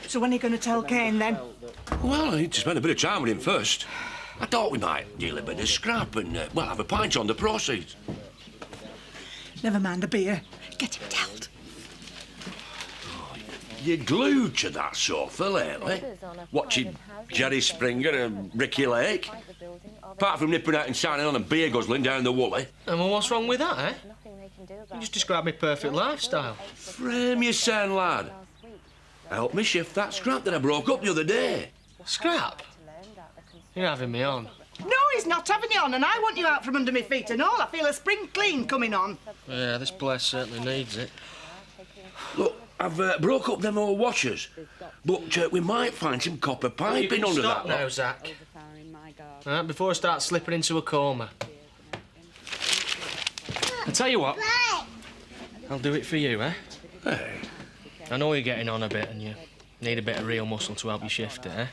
So when are you going to tell Kane, then? Well, I need to spend a bit of time with him first. I thought we might deal a bit of scrap and, well, have a pint on the proceeds. Never mind the beer. Get him dealt. You're glued to that sofa lately, watching Jerry Springer and Ricky Lake. Apart from nipping out and signing on and beer guzzling down the Woolley. And well, what's wrong with that, eh? You just described my perfect lifestyle. Frame your sound, lad. Help me shift that scrap that I broke up the other day. Scrap? You're having me on. No, he's not having you on, and I want you out from under my feet and all. I feel a spring clean coming on. Yeah, this place certainly needs it. Look, I've broke up them old washers, but we might find some copper piping under that. Stop now, Zach. Right, before I start slipping into a coma. I'll tell you what. I'll do it for you, eh? Hey. I know you're getting on a bit and you need a bit of real muscle to help you shift it, eh?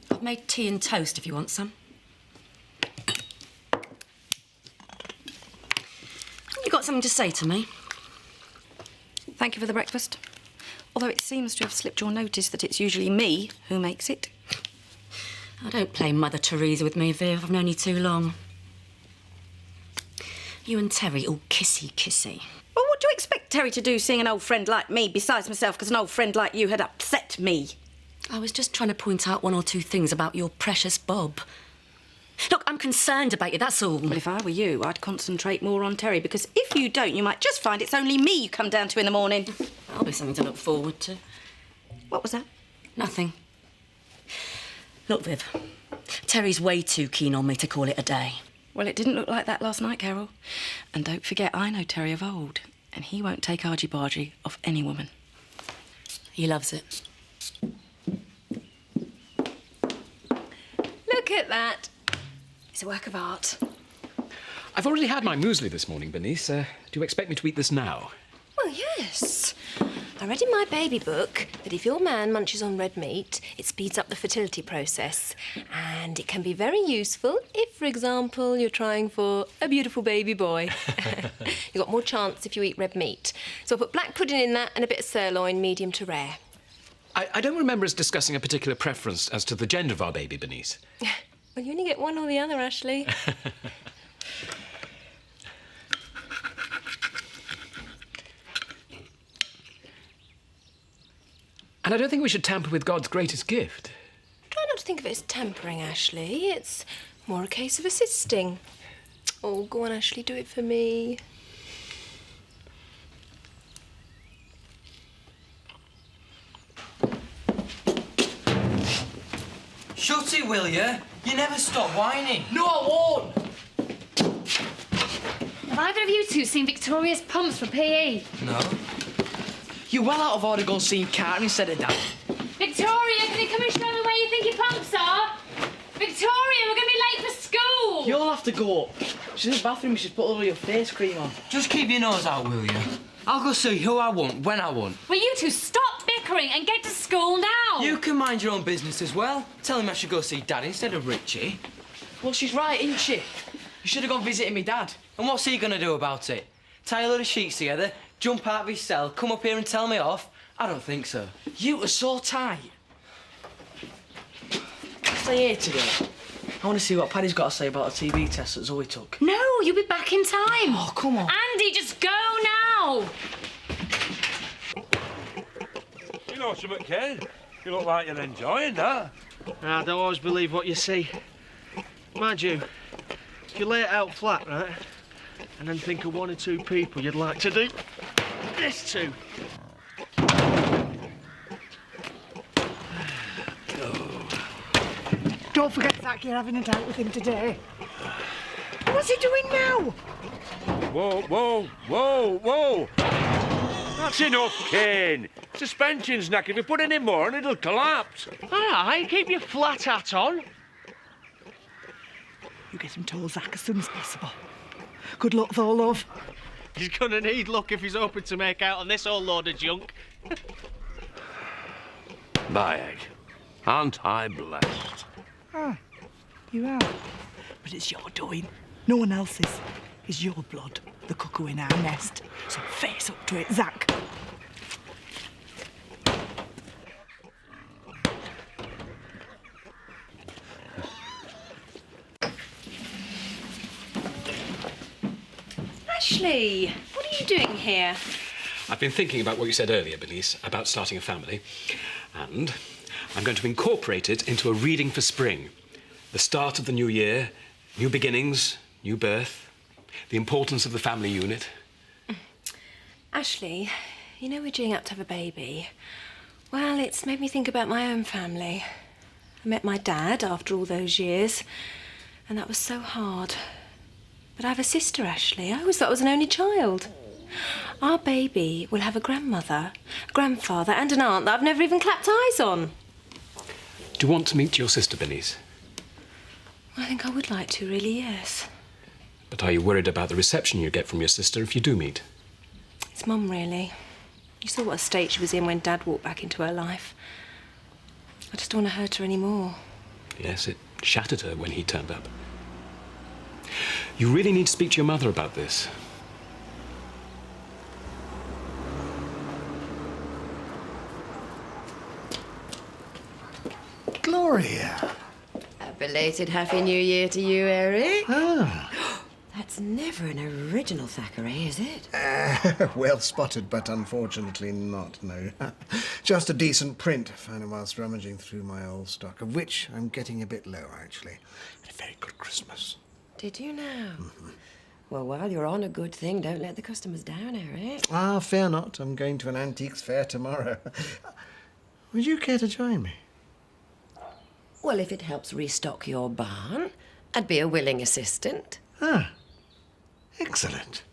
I've made tea and toast if you want some. You got something to say to me? Thank you for the breakfast. Although it seems to have slipped your notice that it's usually me who makes it. I don't play Mother Teresa with me, Viv. I've known you too long. You and Terry all kissy-kissy. Well, what do you expect Terry to do seeing an old friend like me besides myself because an old friend like you had upset me? I was just trying to point out one or two things about your precious Bob. Look, I'm concerned about you, that's all. Well, if I were you, I'd concentrate more on Terry, because if you don't, you might just find it's only me you come down to in the morning. That'll be something to look forward to. What was that? Nothing. Look, Viv, Terry's way too keen on me to call it a day. Well, it didn't look like that last night, Carol. And don't forget, I know Terry of old, and he won't take argy-bargy off any woman. He loves it. Look at that. It's a work of art. I've already had my muesli this morning, Bernice. Do you expect me to eat this now? Well, yes. I read in my baby book that if your man munches on red meat, it speeds up the fertility process. And it can be very useful if, for example, you're trying for a beautiful baby boy. You've got more chance if you eat red meat. So I put black pudding in that and a bit of sirloin, medium to rare. I don't remember us discussing a particular preference as to the gender of our baby, Bernice. Well, you only get one or the other, Ashley. And I don't think we should tamper with God's greatest gift. Try not to think of it as tampering, Ashley. It's more a case of assisting. Oh, go on, Ashley, do it for me. Shut it, will you? You never stop whining. No, I won't! Have either of you two seen Victoria's pumps for PE? No. You're well out of order going seeing Carter instead of Dad. Victoria, can you come and show me where you think your pumps are? Victoria, we're going to be late for school! You'll have to go up. She's in the bathroom, she's put all your face cream on. Just keep your nose out, will you? I'll go see who I want, when I want. Will you two stop bickering and get to school now? You can mind your own business as well. Tell him I should go see Dad instead of Richie. Well, she's right, isn't she? You should have gone visiting me Dad. And what's he going to do about it? Tie a load of sheets together, jump out of his cell, come up here and tell me off? I don't think so. You are so tight. Stay here today. I want to see what Paddy's got to say about the TB test that Zoe took. No, you'll be back in time. Oh, come on. Andy, just go now. You know something, Ken? You look like you're enjoying that. I don't always believe what you see. Mind you, if you lay it out flat, right, and then think of one or two people you'd like to do this to. Don't forget, Zach, you're having a date with him today. What's he doing now? Whoa, whoa, whoa, whoa! That's enough, Kane. Suspension's knack. If you put any more on, it'll collapse. All right, keep your flat hat on. You get him told, Zach, as soon as possible. Good luck, though, love. He's gonna need luck if he's hoping to make out on this whole load of junk. By egg. Aren't I blessed? Ah, you have. But it's your doing. No one else's. It's your blood, the cuckoo in our nest. So face up to it, Zach. Ashley, what are you doing here? I've been thinking about what you said earlier, Bernice, about starting a family. And I'm going to incorporate it into a reading for spring. The start of the new year, new beginnings, new birth, the importance of the family unit. Ashley, you know we're gearing up to have a baby. Well, it's made me think about my own family. I met my dad after all those years, and that was so hard. But I have a sister, Ashley. I always thought I was an only child. Our baby will have a grandmother, a grandfather and an aunt that I've never even clapped eyes on. Do you want to meet your sister, Bernice? I think I would like to, really, yes. But are you worried about the reception you get from your sister if you do meet? It's Mum, really. You saw what a state she was in when Dad walked back into her life. I just don't want to hurt her anymore. Yes, it shattered her when he turned up. You really need to speak to your mother about this. Gloria. A belated Happy New Year to you, Eric. Ah. That's never an original Thackeray, is it? Well spotted, but unfortunately not, no. Just a decent print, found it whilst rummaging through my old stock, of which I'm getting a bit low, actually. Had a very good Christmas. Did you now? Mm-hmm. Well, while you're on a good thing, don't let the customers down, Eric. Ah, fear not. I'm going to an antiques fair tomorrow. Would you care to join me? Well, if it helps restock your barn, I'd be a willing assistant. Ah, excellent.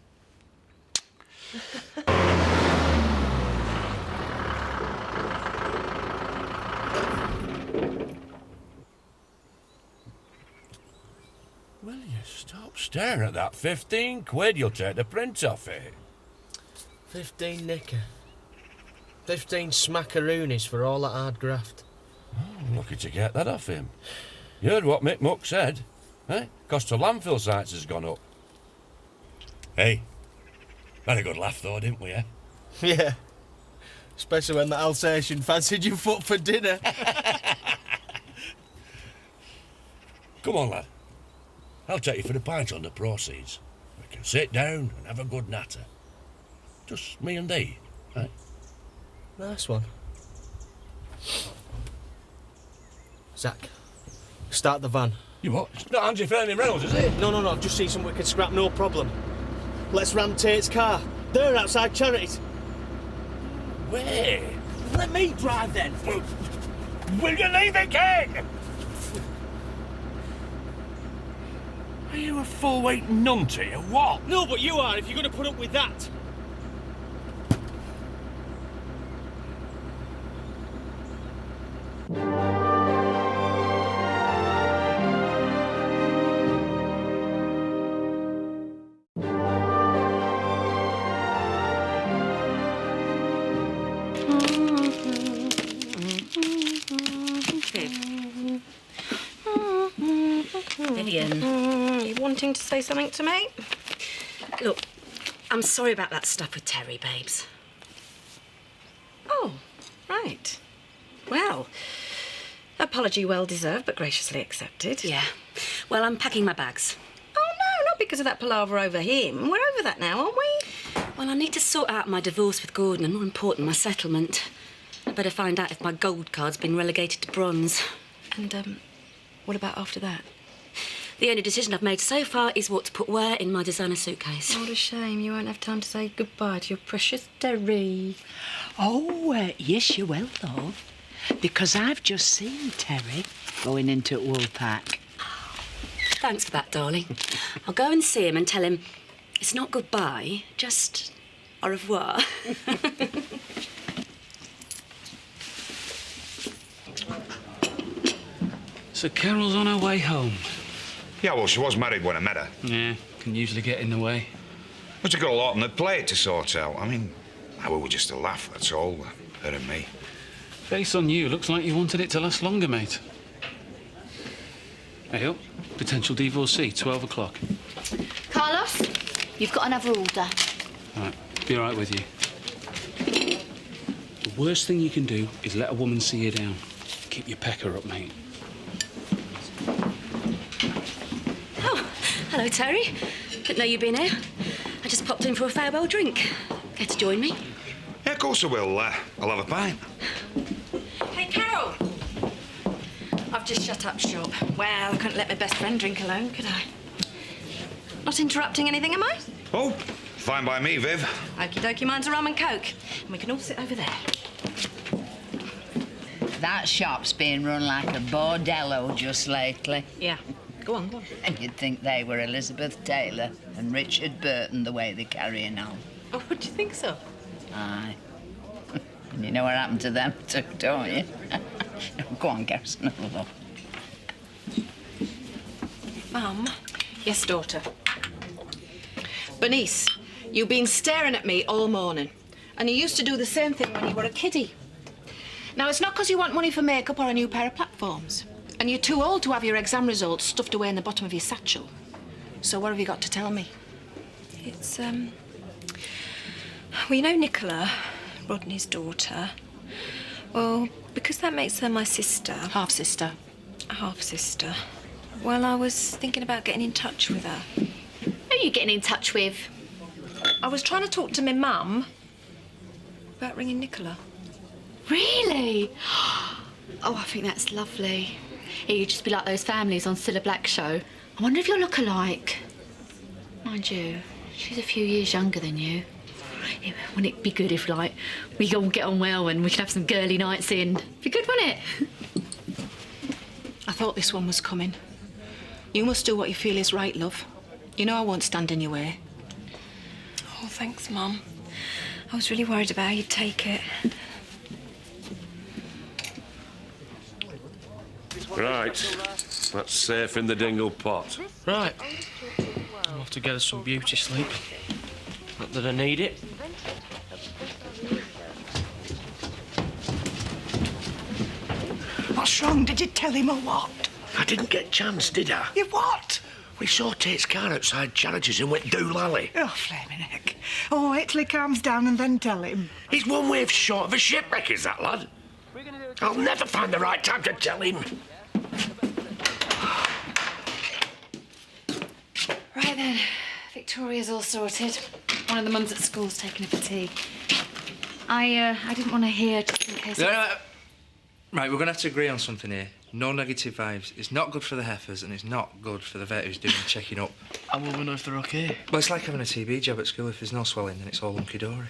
Will you stop staring at that? 15 quid, you'll take the print off it. 15 nicker. 15 smackaroonies for all that hard graft. Oh, lucky to get that off him. You heard what Mick Muck said, eh? Cost of landfill sites has gone up. Hey, had a good laugh though, didn't we, eh? Yeah. Especially when the Alsatian fancied you foot for dinner. Come on, lad. I'll take you for the pint on the proceeds. We can sit down and have a good natter. Just me and thee, right? Nice one. Zach, start the van. You what? It's not Angie Fleming Reynolds, is it? No, I've just seen something we can scrap, no problem. Let's ram Tate's car. There, outside Charity's. Where? Let me drive then. Will you leave it, King? Are you a full-weight numpty or what? No, but you are if you're going to put up with that. Vivian, you wanting to say something to me? Look, I'm sorry about that stuff with Terry, babes. Oh, right. Well, apology well deserved, but graciously accepted. Yeah. Well, I'm packing my bags. Oh, no, not because of that palaver over him. We're over that now, aren't we? Well, I need to sort out my divorce with Gordon and, more important, my settlement. I better find out if my gold card's been relegated to bronze. And, what about after that? The only decision I've made so far is what to put where in my designer suitcase. What a shame you won't have time to say goodbye to your precious Terry. Oh, yes, you will, love. Because I've just seen Terry going into Woolpack. Thanks for that, darling. I'll go and see him and tell him it's not goodbye, just au revoir. So Carol's on her way home. Yeah, well, she was married when I met her. Yeah, can usually get in the way. But she got a lot on the plate to sort out. I mean, we were just a laugh, that's all, her and me. Face on you, looks like you wanted it to last longer, mate. Hey up. Potential divorcee, 12 o'clock. Carlos, you've got another order. Right, be all right with you. The worst thing you can do is let a woman see you down. Keep your pecker up, mate. Oh, hello, Terry. Didn't know you'd been here. I just popped in for a farewell drink. Care to join me? Yeah, of course I will. I'll have a pint. Hey, Carol! I've just shut up shop. Well, I couldn't let my best friend drink alone, could I? Not interrupting anything, am I? Oh, fine by me, Viv. Okie dokie, mine's a rum and coke. And we can all sit over there. That shop's been run like a bordello just lately. Yeah. Go on, go on. And you'd think they were Elizabeth Taylor and Richard Burton the way they're carrying on. Oh, do you think so? Aye. And you know what happened to them too, don't you? Go on, Garrison, another look. Mum? Yes, daughter. Bernice, you've been staring at me all morning. And you used to do the same thing when you were a kiddie. Now, it's not because you want money for makeup or a new pair of platforms. And you're too old to have your exam results stuffed away in the bottom of your satchel. So what have you got to tell me? It's, well, you know Nicola, Rodney's daughter. Well, because that makes her my sister. Half-sister. Half-sister. Well, I was thinking about getting in touch with her. Who are you getting in touch with? I was trying to talk to my mum about ringing Nicola. Really? Oh, I think that's lovely. You'd just be like those families on Cilla Black's show. I wonder if you'll look alike. Mind you, she's a few years younger than you. Yeah, wouldn't it be good if, like, we all get on well and we could have some girly nights in? Be good, wouldn't it? I thought this one was coming. You must do what you feel is right, love. You know I won't stand in your way. Oh, thanks, Mum. I was really worried about how you'd take it. Right. That's safe in the dingle pot. Right. I'll have to get us some beauty sleep. Not that I need it. What's wrong? Did you tell him or what? I didn't get a chance, did I? You what? We saw Tate's car outside Charity's and went doolally. Oh, flaming heck. Oh, wait till he calms down and then tell him. He's one wave short of a shipwreck, is that lad? I'll never find the right time to tell him. Right then, Victoria's all sorted. One of the mums at school's taking her for tea. I didn't want to hear just in case... No. Right, we're going to have to agree on something here. No negative vibes. It's not good for the heifers and it's not good for the vet who's doing the checking up. How will we know if they're OK? Well, it's like having a TB jab at school. If there's no swelling, then it's all hunky-dory.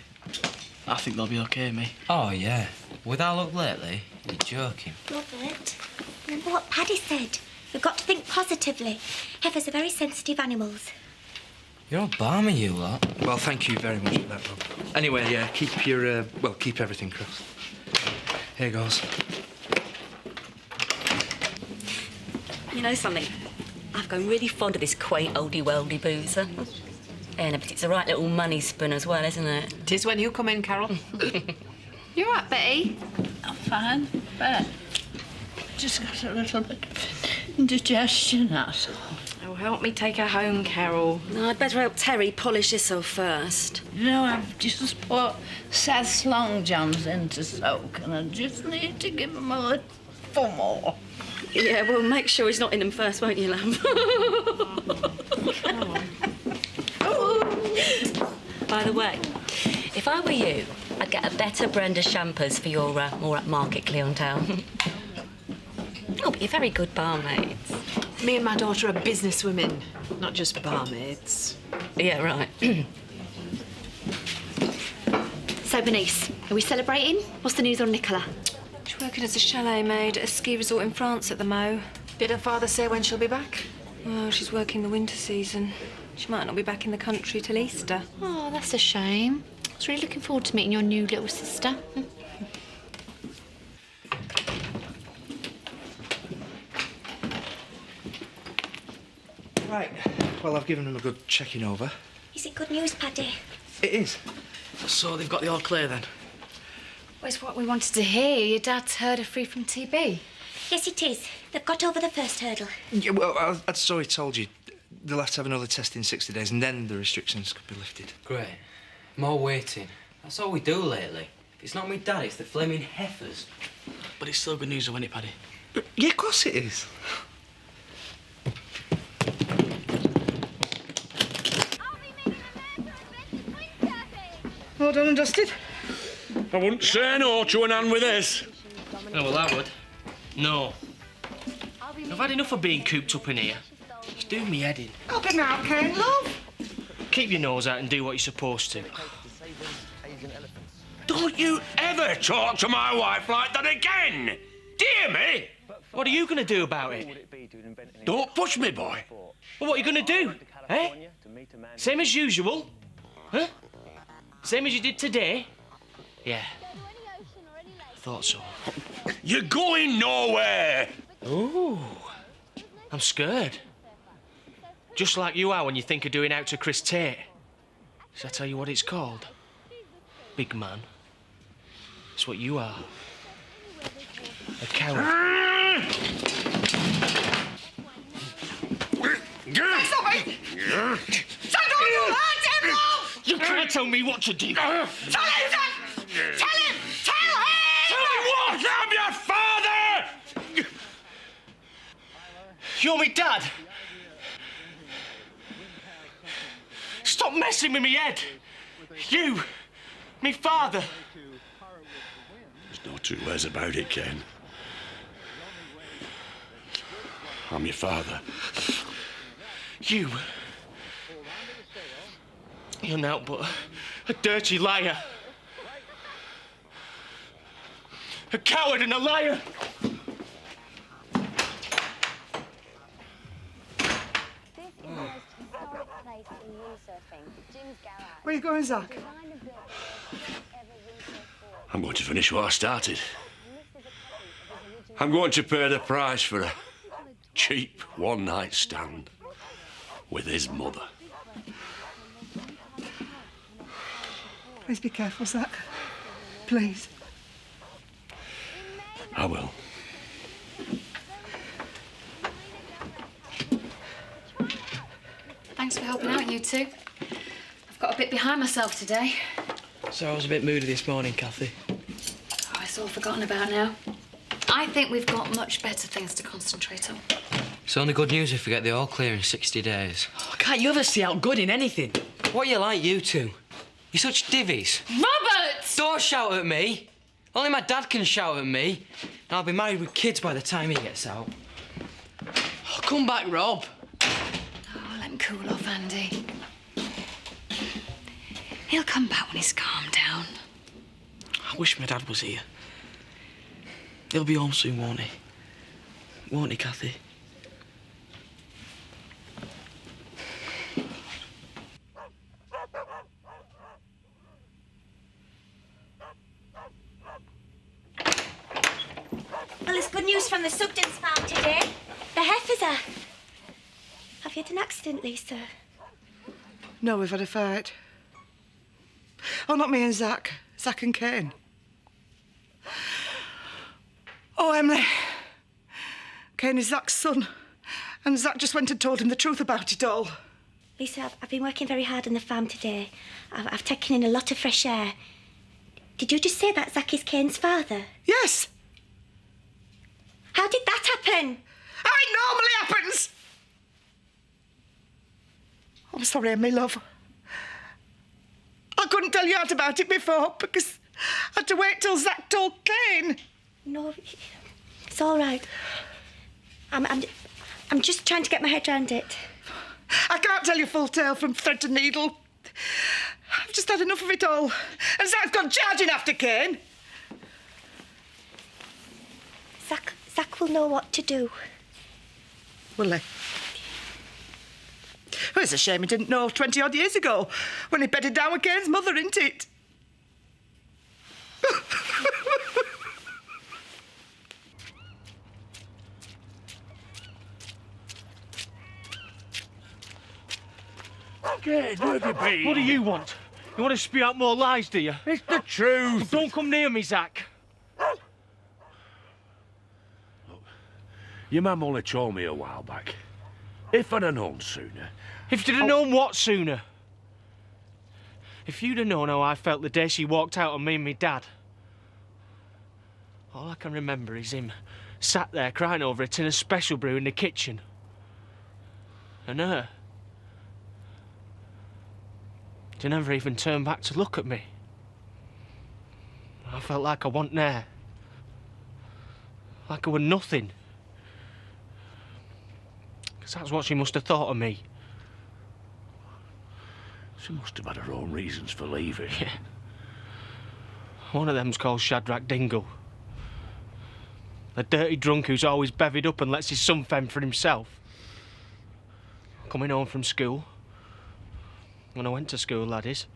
I think they'll be OK, me. Oh, yeah. With our luck lately, you're joking. Robert, remember what Paddy said? We've got to think positively. Heifers are very sensitive animals. You're all balmy, you lot. Well, thank you very much for that, Rob. Anyway, yeah, keep your, keep everything crossed. Here goes. You know something? I've grown really fond of this quaint oldie-worldy boozer. And but it's a right little money spin as well, isn't it? It is when you come in, Carol. You all right, Betty? I'm fine, but just got a little bit of indigestion, that's all. Oh, help me take her home, Carol. No, I'd better help Terry polish this off first. You know, I've just put Seth's long johns into soak and I just need to give him a little more. Yeah, well, make sure he's not in them first, won't you, love? By the way, if I were you, I'd get a better brand of champers for your more upmarket clientele. Oh, but you're very good barmaids. Me and my daughter are businesswomen, not just barmaids. Yeah, right. So, Bernice, are we celebrating? What's the news on Nicola? She's working as a chalet maid at a ski resort in France at the Mo. Did her father say when she'll be back? Oh, she's working the winter season. She might not be back in the country till Easter. Oh, that's a shame. I was really looking forward to meeting your new little sister. Right. Well, I've given them a good checking over. Is it good news, Paddy? It is. So they've got the all clear then? Well, it's what we wanted to hear. Your dad's heard her free from TB. Yes, it is. They've got over the first hurdle. Yeah, well, I'd sorry told you. They'll have to have another test in 60 days, and then the restrictions could be lifted. Great. More waiting. That's all we do lately. If it's not me dad, it's the flaming heifers. But it's still good news, though, isn't it, Paddy? Yeah, of course it is. All done and dusted? I wouldn't say no to an hand with this. Oh, well, I would. No. I've had enough of being cooped up in here. It's doing me head in. Help him out, Ken, love. Keep your nose out and do what you're supposed to. Don't you ever talk to my wife like that again! Dear me! What are you going to do about it? Don't push me, boy. Well, what are you going to do? Eh? Same as usual? Huh? Same as you did today? Yeah. Thought so. You're going nowhere! Ooh. I'm scared. Just like you are when you think of doing out to Chris Tate. Shall I tell you what it's called? Big man. It's what you are. A coward. You can't tell me what to do. Tell him! Tell him! Tell him what? I'm your father! You're me dad. Stop messing with me head. You, me father. There's no two ways about it, Ken. I'm your father. You're naught but a dirty liar. A coward and a liar. Where are you going, Zach? I'm going to finish what I started. I'm going to pay the price for a cheap one-night stand with his mother. Please be careful, Zach. Please. I will. Thanks for helping out, you two. I've got a bit behind myself today. So I was a bit moody this morning, Kathy. Oh, it's all forgotten about now. I think we've got much better things to concentrate on. It's only good news if we get the all clear in 60 days. Oh, can't you ever see out good in anything? What are you like, you two? You're such divvies. Robert! Don't shout at me. Only my dad can shout at me. And I'll be married with kids by the time he gets out. Oh, come back, Rob. Oh, let him cool off, Andy. He'll come back when he's calmed down. I wish my dad was here. He'll be home soon, won't he? Won't he, Kathy? Well, there's good news from the Sugdens farm today. The heifers are. Have you had an accident, Lisa? No, we've had a fight. Oh, not me and Zach. Zach and Kane. Oh, Emily. Kane is Zach's son. And Zach just went and told him the truth about it all. Lisa, I've been working very hard on the farm today. I've taken in a lot of fresh air. Did you just say that Zach is Kane's father? Yes. How did that happen? How it normally happens. I'm sorry, Emily, love. I couldn't tell you out about it before because I had to wait till Zach told Kane. No, it's all right. I'm just trying to get my head around it. I can't tell you full tale from thread to needle. I've just had enough of it all. And Zach's gone charging after Kane. Zach will know what to do. Will he? Well, it's a shame he didn't know 20-odd years ago when he bedded down with Kane's mother, isn't it? Kane, where have you been? What do you want? You want to spew out more lies, do you? It's the truth. Don't come near me, Zach. Your mum only told me a while back. If I'd have known sooner... If you'd have known what sooner? If you'd have known how I felt the day she walked out on me and me dad. All I can remember is him sat there crying over a tin of special brew in the kitchen. And her. She never even turned back to look at me. I felt like I wasn't there. Like I were nothing. Because that's what she must have thought of me. She must have had her own reasons for leaving. Yeah. One of them's called Shadrach Dingle. A dirty drunk who's always bevied up and lets his son fend for himself. Coming home from school, when I went to school, that is,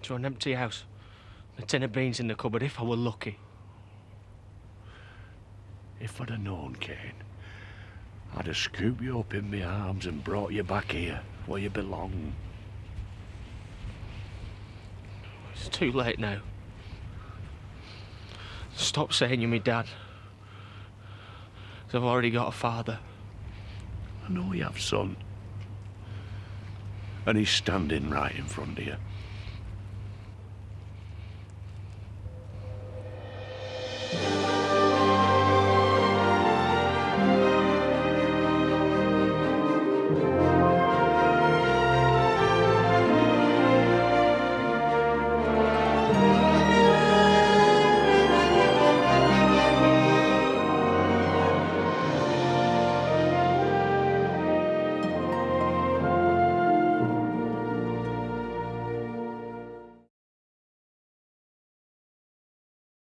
to an empty house, a tin of beans in the cupboard if I were lucky. If I'd have known, Kane, I'd have scooped you up in my arms and brought you back here, where you belong. It's too late now. Stop saying you're my dad. 'Cause I've already got a father. I know you have, son. And he's standing right in front of you.